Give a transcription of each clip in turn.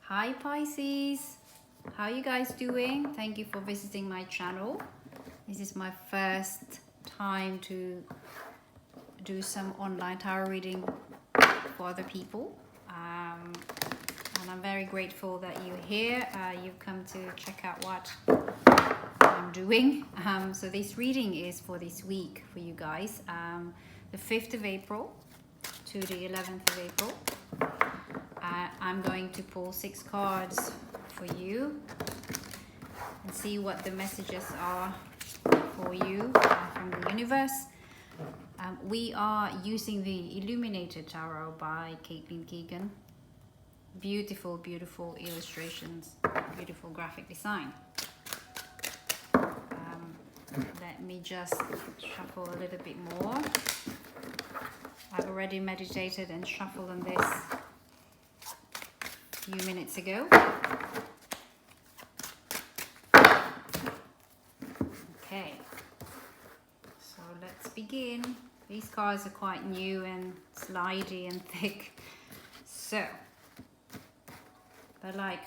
Hi Pisces, how you guys doing? Thank you for visiting my channel. This is my first time to do some online tarot reading for other people, and I'm very grateful that you're here. You've come to check out what I'm doing. So this reading is for this week for you guys, the 5th of April to the 11th of April. I'm going to pull 6 cards for you and see what the messages are for you from the universe. We are using the Illuminated Tarot by Caitlin Keegan. Beautiful, beautiful illustrations, beautiful graphic design. Let me just shuffle a little bit more. I've already meditated and shuffled on this a few minutes ago. Okay, so let's begin. These cards are quite new and slidey and thick, so they're like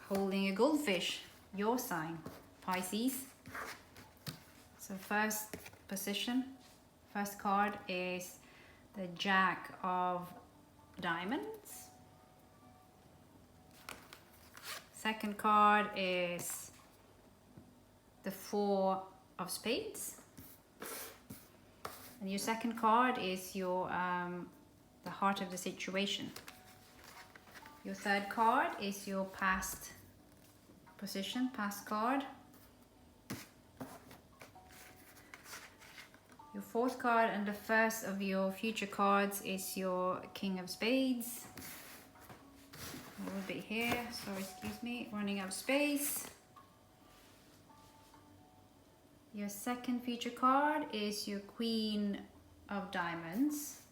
holding a goldfish, your sign, Pisces. So first position, first card is the Jack of Diamonds. Second card is the 4 of Spades. And your second card is your the heart of the situation. Your third card is your past position, past card. Your fourth card and the first of your future cards is your King of Spades. A little bit here, sorry, excuse me, running out of space. Your second future card is your Queen of Diamonds.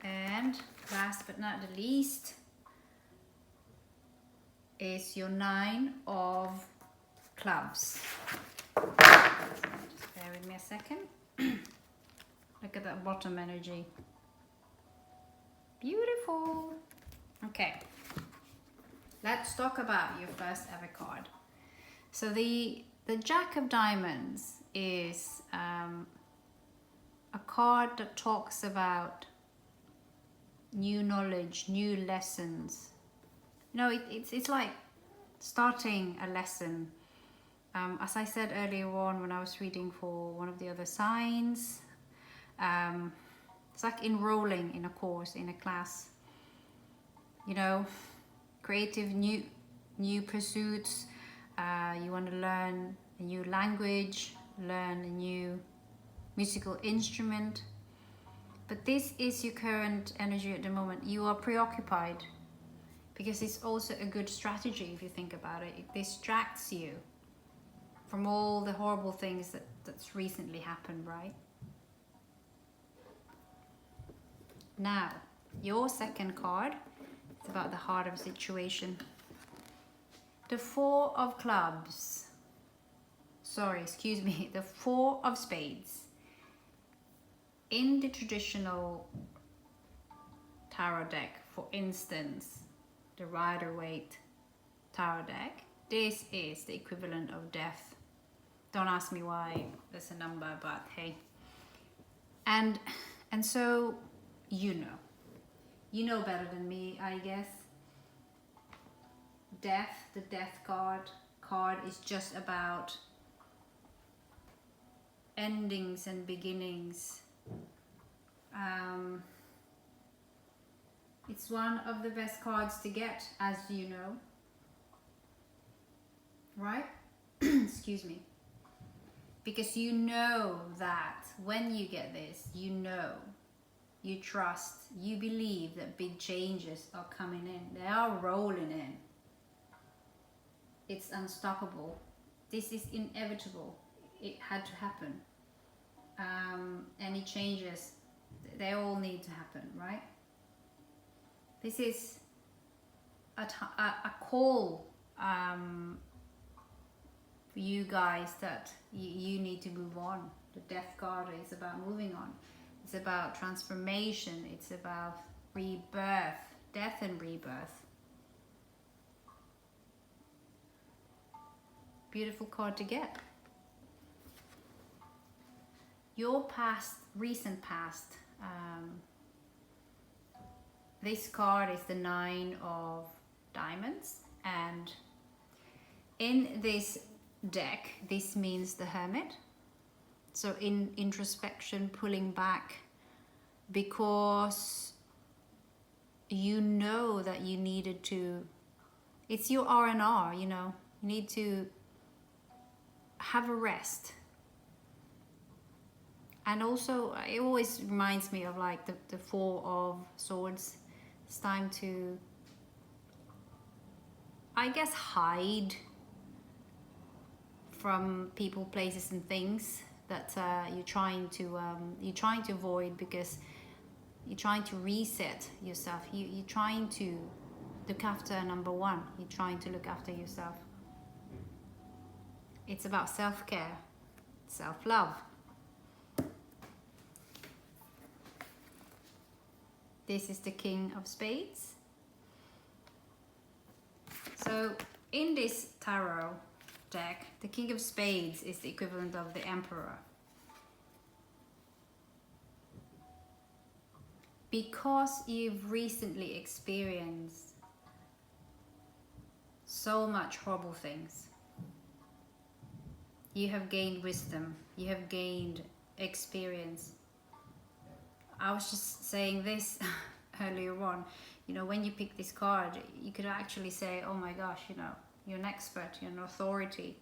And last but not the least is your 9 of Clubs. Just bear with me a second. Look at that bottom energy. Beautiful. Okay, let's talk about your first ever card. So the Jack of Diamonds is a card that talks about new knowledge, new lessons. You know, it's like starting a lesson. As I said earlier on when I was reading for one of the other signs, it's like enrolling in a course, in a class. You know, creative new pursuits. You want to learn a new language, learn a new musical instrument. But this is your current energy at the moment. You are preoccupied because it's also a good strategy if you think about it. It distracts you from all the horrible things that's recently happened, right? Now, your second card is about the heart of a situation. The 4 of Clubs. Sorry, excuse me. The 4 of Spades. In the traditional tarot deck, for instance, the Rider-Waite tarot deck, this is the equivalent of death. Don't ask me why there's a number, but hey. And so you know better than me, I guess. Death, the death card is just about endings and beginnings. It's one of the best cards to get, as you know, right? Excuse me. Because you know that when you get this, you trust, you believe that big changes are coming in. They are rolling in. It's unstoppable. This is inevitable. It had to happen. Any changes, they all need to happen, right? This is a call for you guys that you need to move on. The death card is about moving on. It's about transformation. It's about rebirth, death and rebirth. Beautiful card to get. Your past, recent past. This card is the 9 of Diamonds, and in this deck, this means the Hermit. So in introspection, pulling back, because you know that you needed to, it's your R&R, you know, you need to have a rest. And also, it always reminds me of like the 4 of Swords. It's time to, I guess, hide from people, places and things that you're trying to avoid, because you're trying to reset yourself. You're trying to look after number 1. You're trying to look after yourself. It's about self-care, self-love. This is the King of Spades. So in this tarot deck, the King of Spades is the equivalent of the Emperor. Because you've recently experienced so much horrible things, you have gained wisdom, you have gained experience. I was just saying this earlier on, you know, when you pick this card, you could actually say, oh my gosh, you know, you're an expert, you're an authority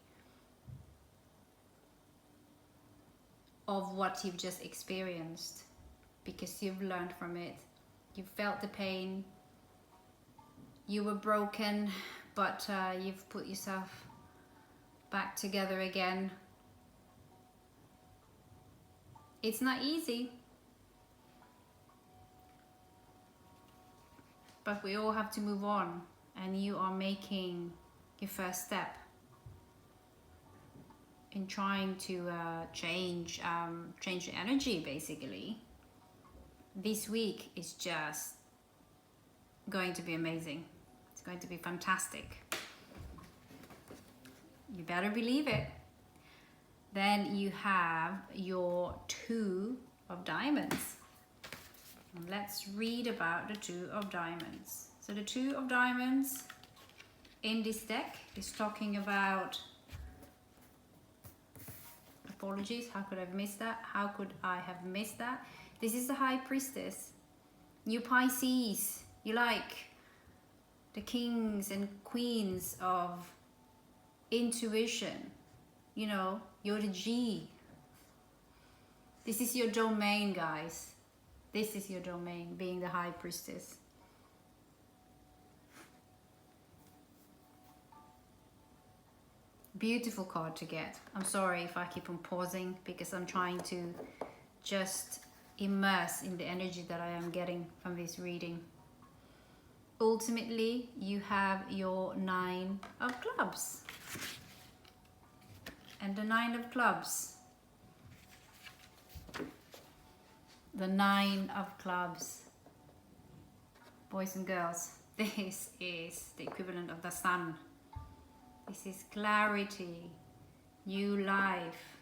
of what you've just experienced, because you've learned from it. You felt the pain, you were broken, but you've put yourself back together again. It's not easy, but we all have to move on, and you are making your first step in trying to change the energy, basically. This week is just going to be amazing. It's going to be fantastic. You better believe it. Then you have your 2 of Diamonds. Let's read about the 2 of Diamonds. So the 2 of Diamonds in this deck is talking about, apologies, how could I have missed that? How could I have missed that? This is the High Priestess. You Pisces, you like the kings and queens of intuition. You know, you're the G. This is your domain, guys. This is your domain, being the High Priestess. Beautiful card to get. I'm sorry if I keep on pausing, because I'm trying to just immerse in the energy that I am getting from this reading. Ultimately, you have your 9 of Clubs. And the 9 of Clubs. The 9 of Clubs. Boys and girls, this is the equivalent of the Sun. This is clarity, new life,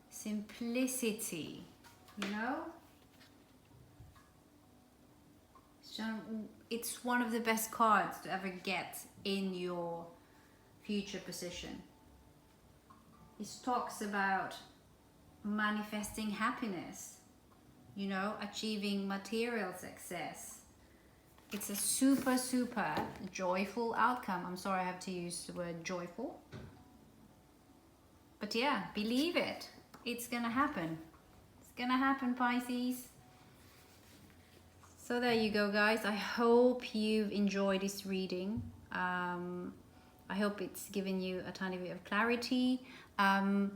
simplicity, you know? So it's one of the best cards to ever get in your future position. It talks about manifesting happiness, you know, achieving material success. It's a super, super joyful outcome. I'm sorry I have to use the word joyful. But yeah, believe it. It's gonna happen. It's gonna happen, Pisces. So there you go, guys. I hope you've enjoyed this reading. I hope it's given you a tiny bit of clarity. I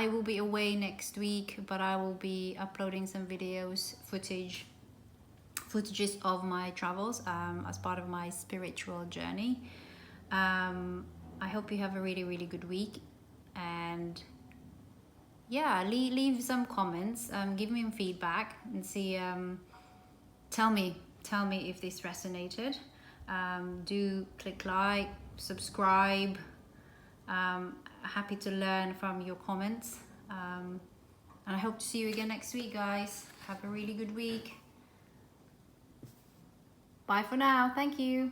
will be away next week, but I will be uploading some videos, footages of my travels as part of my spiritual journey. I hope you have a really, really good week, and yeah, leave some comments, give me feedback, and see tell me if this resonated. Do click like, subscribe. Happy to learn from your comments. And I hope to see you again next week, guys. Have a really good week. Bye for now. Thank you.